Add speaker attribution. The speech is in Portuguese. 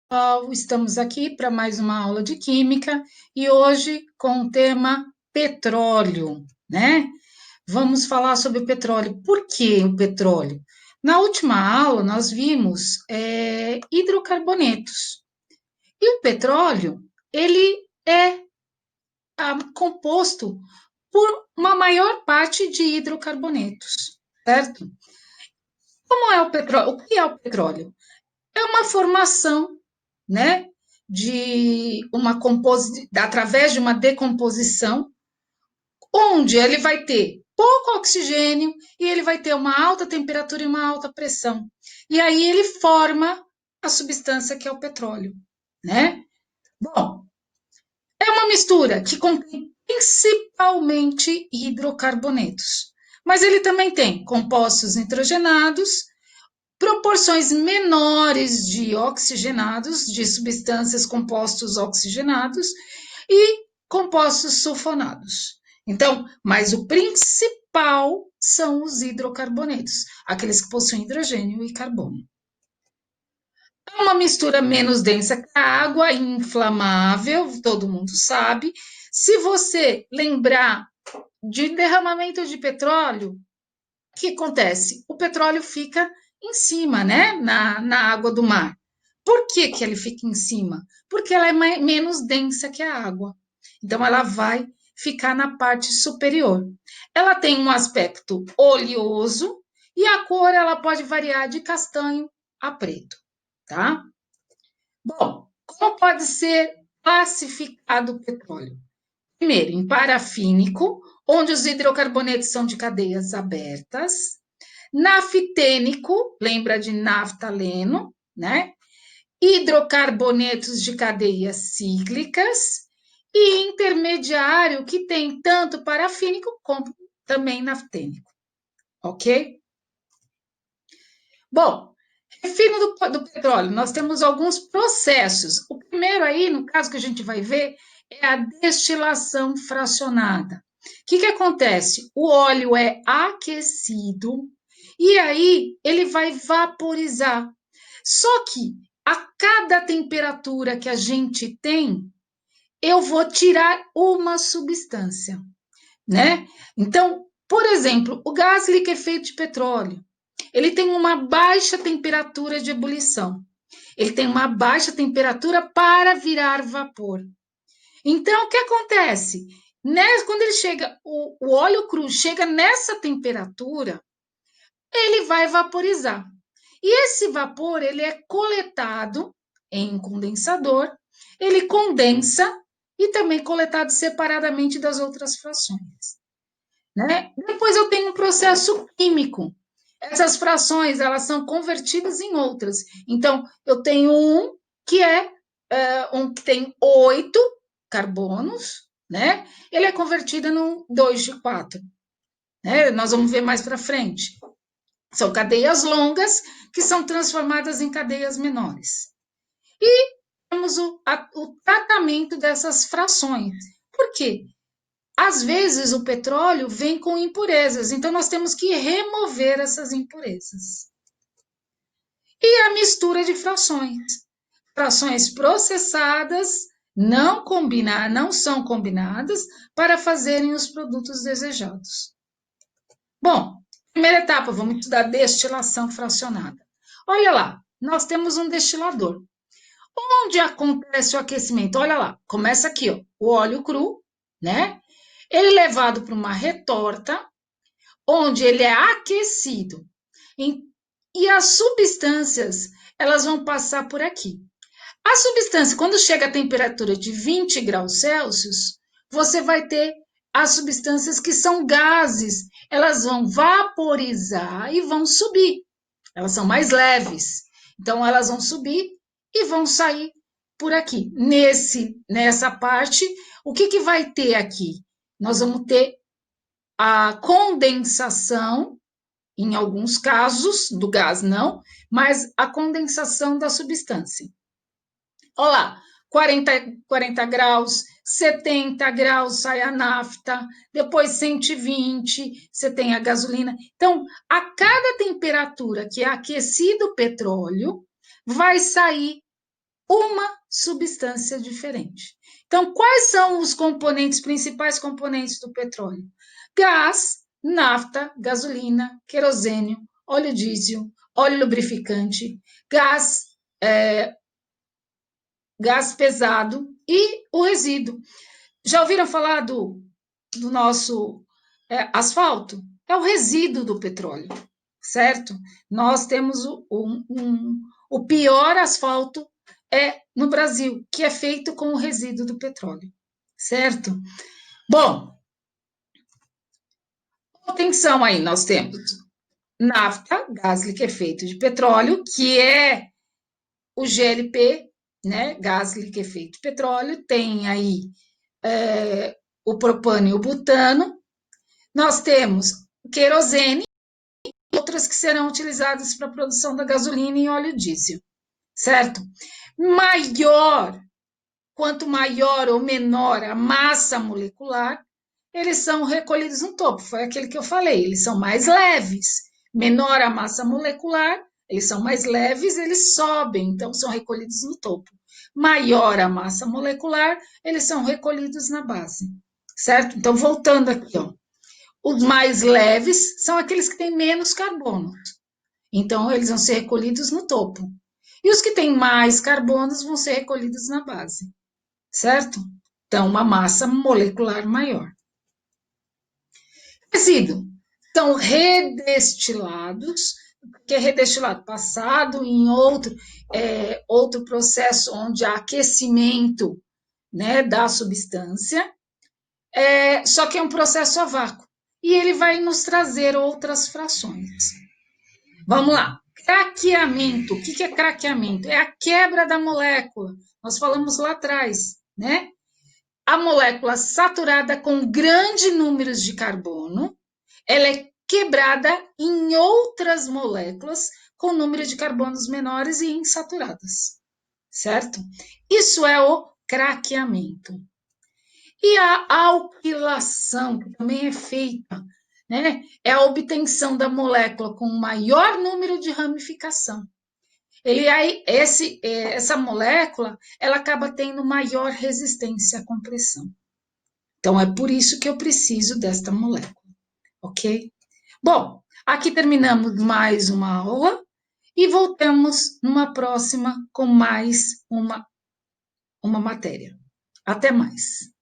Speaker 1: pessoal, estamos aqui para mais uma aula de Química e hoje com o tema petróleo, né? Vamos falar sobre o petróleo. Por que o petróleo? Na última aula, nós vimos hidrocarbonetos. E o petróleo, ele é composto por uma maior parte de hidrocarbonetos, certo? Como é o petróleo? O que é o petróleo? É uma formação, né, através de uma decomposição, onde ele vai ter pouco oxigênio e ele vai ter uma alta temperatura e uma alta pressão. E aí ele forma a substância que é o petróleo, né? Bom, é uma mistura que contém principalmente hidrocarbonetos, mas ele também tem compostos nitrogenados, proporções menores de oxigenados, de substâncias compostos oxigenados e compostos sulfonados. Então, mas o principal são os hidrocarbonetos, aqueles que possuem hidrogênio e carbono. É uma mistura menos densa que a água, inflamável, todo mundo sabe. Se você lembrar de derramamento de petróleo, o que acontece? O petróleo fica em cima, né? Na água do mar. Por que, que ele fica em cima? Porque ela é menos densa que a água. Então, ela vai ficar na parte superior. Ela tem um aspecto oleoso e a cor ela pode variar de castanho a preto, tá? Bom, como pode ser classificado o petróleo? Primeiro, em parafínico, onde os hidrocarbonetos são de cadeias abertas. Naftênico, lembra de naftaleno, né? Hidrocarbonetos de cadeias cíclicas. E intermediário, que tem tanto parafínico como também naftênico, ok? Bom, refino do petróleo, nós temos alguns processos. O primeiro aí, no caso que a gente vai ver, é a destilação fracionada. O que acontece? O óleo é aquecido e aí ele vai vaporizar. Só que a cada temperatura que a gente tem, eu vou tirar uma substância, né? Então, por exemplo, o gás liquefeito de petróleo, ele tem uma baixa temperatura de ebulição. Ele tem uma baixa temperatura para virar vapor. Então, o que acontece? Quando ele chega, o óleo cru chega nessa temperatura, ele vai vaporizar. E esse vapor, ele é coletado em um condensador, ele condensa e também coletado separadamente das outras frações, né? Depois eu tenho um processo químico. Essas frações, elas são convertidas em outras. Então, eu tenho um que tem 8 carbonos, né? Ele é convertido num 2 de 4, né? Nós vamos ver mais para frente. São cadeias longas que são transformadas em cadeias menores. E temos o tratamento dessas frações. Por quê? Às vezes o petróleo vem com impurezas, então nós temos que remover essas impurezas. E a mistura de frações. Frações processadas não são combinadas para fazerem os produtos desejados. Bom, primeira etapa, vamos estudar destilação fracionada. Olha lá, nós temos um destilador. Onde acontece o aquecimento? Olha lá, começa aqui, ó, o óleo cru, né? Ele é levado para uma retorta, onde ele é aquecido. E as substâncias, elas vão passar por aqui. A substância, quando chega a temperatura de 20 graus Celsius, você vai ter as substâncias que são gases, elas vão vaporizar e vão subir. Elas são mais leves. Então, elas vão subir e vão sair por aqui. Nessa parte, o que vai ter aqui? Nós vamos ter a condensação, em alguns casos, do gás não, mas a condensação da substância. Olha lá, 40 graus, 70 graus sai a nafta, depois 120, você tem a gasolina. Então, a cada temperatura que é aquecido o petróleo, vai sair uma substância diferente. Então, quais são os componentes, principais componentes do petróleo? Gás, nafta, gasolina, querosênio, óleo diesel, óleo lubrificante, gás pesado e o resíduo. Já ouviram falar do nosso asfalto? É o resíduo do petróleo, certo? Nós temos o pior asfalto no Brasil, que é feito com o resíduo do petróleo, certo? Bom, atenção aí, nós temos nafta, gás liquefeito de petróleo, que é o GLP, né? Gás liquefeito de petróleo, tem aí o propano e o butano. Nós temos querosene e outras que serão utilizadas para a produção da gasolina e óleo diesel, certo? Quanto maior ou menor a massa molecular, eles são recolhidos no topo. Foi aquele que eu falei, eles são mais leves. Menor a massa molecular, eles são mais leves, eles sobem, então são recolhidos no topo. Maior a massa molecular, eles são recolhidos na base, certo? Então, voltando aqui, ó. Os mais leves são aqueles que têm menos carbono. Então, eles vão ser recolhidos no topo. E os que têm mais carbonos vão ser recolhidos na base, certo? Então, uma massa molecular maior. Resíduo. São redestilados, que é redestilado passado em outro processo onde há aquecimento, né, da substância, só que é um processo a vácuo. E ele vai nos trazer outras frações. Vamos lá. Craqueamento. O que é craqueamento? É a quebra da molécula. Nós falamos lá atrás, né? A molécula saturada com grande números de carbono, ela é quebrada em outras moléculas com número de carbonos menores e insaturadas, certo? Isso é o craqueamento. E a alquilação, que também é feita, né? É a obtenção da molécula com maior número de ramificação. Essa molécula, ela acaba tendo maior resistência à compressão. Então, é por isso que eu preciso desta molécula, ok? Bom, aqui terminamos mais uma aula e voltamos numa próxima com mais uma matéria. Até mais!